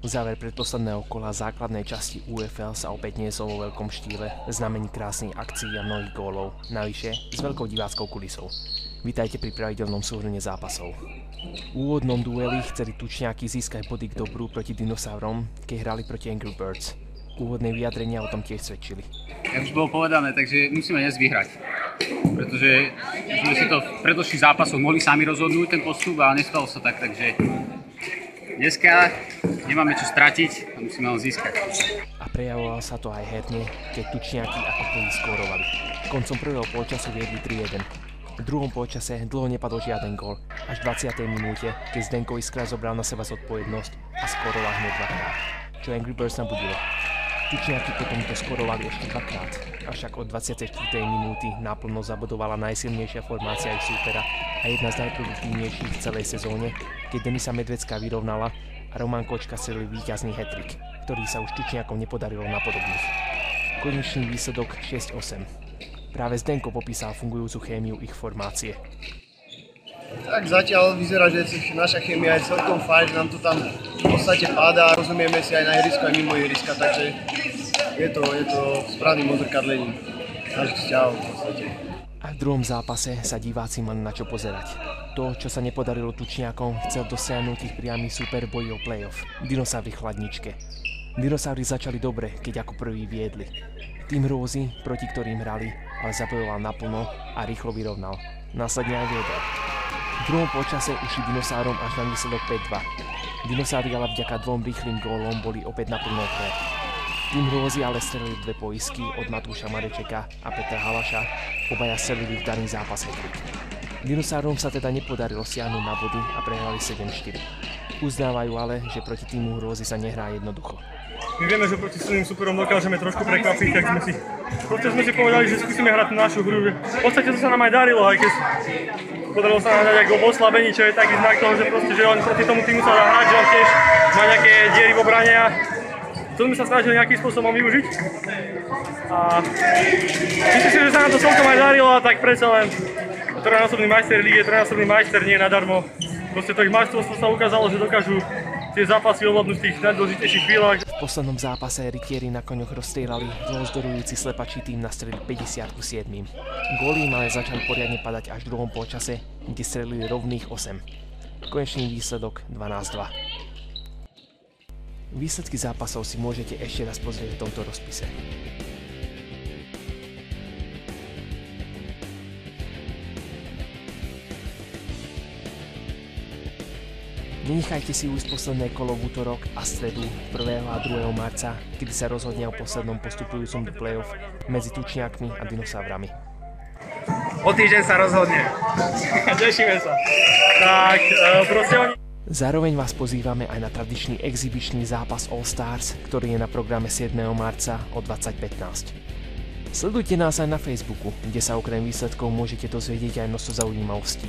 Záver predposledného kola základnej časti UFL sa opäť niesol vo veľkom štýle, znamení krásnych akcií a mnohých gólov, navyše s veľkou diváckou kulisou. Vítajte pri pravidelnom súhrne zápasov. V úvodnom dueli chceli tučňáky získať body k dobru proti dinosaurom, keď hrali proti Angry Birds. Úvodné vyjadrenia o tom tiež svedčili. Jak už bolo povedané, takže musíme dnes vyhrať. Pretože sme si to v predošlých zápasoch mohli sami rozhodnúť ten postup a nestalo sa tak, takže dneska nemáme čo stratiť a musíme ho získať. A prejavovalo sa to aj herne, keď tučňáky ako prvý skórovali. Koncom prvého polčasu viedli 3-1. V druhom polčase dlho nepadol žiaden gól, až v 20. minúte, keď Zdenko Iskra zobral na seba zodpovednosť a skóroval hneď dvakrát, čo Angry Birds nabudilo. Tučňáky potom to skorovali ešte dvakrát, avšak od 24. minúty naplno zabodovala najsilnejšia formácia ich súpera a jedna z najproduktívnejších v celej sezóne, keď Denisa Medvecká vyrovnala a Roman Kočka strelil víťazný hat-trick, ktorý sa už tučňákom nepodarilo napodobniť. Konečný výsledok 6-8. Práve Zdenko popísal fungujúcu chémiu ich formácie. Tak zatiaľ vyzerá, že naša chémia je celkom fajn, nám to tam v podstate padá, rozumieme si aj na ihrisku, aj mimo ihriska, takže je to správnym odzrkadlením našich vzťahov v podstate. A v druhom zápase sa diváci mali na čo pozerať. To, čo sa nepodarilo tučňákom, chcel dosiahnuť ich priamy super boji o playoff. Dinosauri v chladničke. Dinosauri začali dobre, keď ako prvý viedli. Tým Rózy, proti ktorým hrali, ale zabojoval naplno a rýchlo vyrovnal. Následne aj viedol. V druhom počase ušli dinosaurom až na výsledok 5-2. Dinosauri ale vďaka dvom rýchlym gólom boli opäť na plnou hre. Tým Rózy ale strelili dve poisky od Matúša Marečeka a Petra Halaša, obaja strelili v daný zápas hat-trick. Dinosaurom sa teda nepodarilo siahnuť na body a prehrali 7-4. Uznávajú ale, že proti týmu Rózy sa nehrá jednoducho. My vieme, že proti silným superom dokážeme trošku prekvapiť, tak sme si povedali, že skúsime hrať našu hru. V podstate to sa nám aj darilo, aj keď podarilo sa nám dať aj gól v oslabení, čo je taký znak toho, že on proti tomu týmu sa dá hrať, že on tiež má nejaké diery v obrane a to sme sa snažili nejakým spôsobom využiť. A myslím si, že sa nám to celkom aj darilo, a tak predsa len trojnásobný majster lígy, trojnásobný majster nie nadarmo. Proste to ich majstrovstvo sa ukázalo, že dokážu tie zápasy ovládnuť v tých najdôležitejších chvíľach. V poslednom zápase rytieri na koňoch rozstrieľali, dlhozdorujúci slepačí tým nastrelili 57. Góly im ale začali poriadne padať až v druhom polčase, kde strelili rovných 8. Konečný výsledok 12-2. Výsledky zápasov si môžete ešte raz pozrieť v tomto rozpise. Nenechajte si ujsť posledné kolo v útorok a stredu 1. a 2. marca, kedy sa rozhodne o poslednom postupujúcom do play-off medzi tučňákmi a dinosaurami. O týždeň sa rozhodne. Tešíme sa. Tak, proste oni... Zároveň vás pozývame aj na tradičný exibičný zápas All Stars, ktorý je na programe 7. marca o 20:15. Sledujte nás aj na Facebooku, kde sa okrem výsledkov môžete dozvedieť aj množstvo zaujímavostí.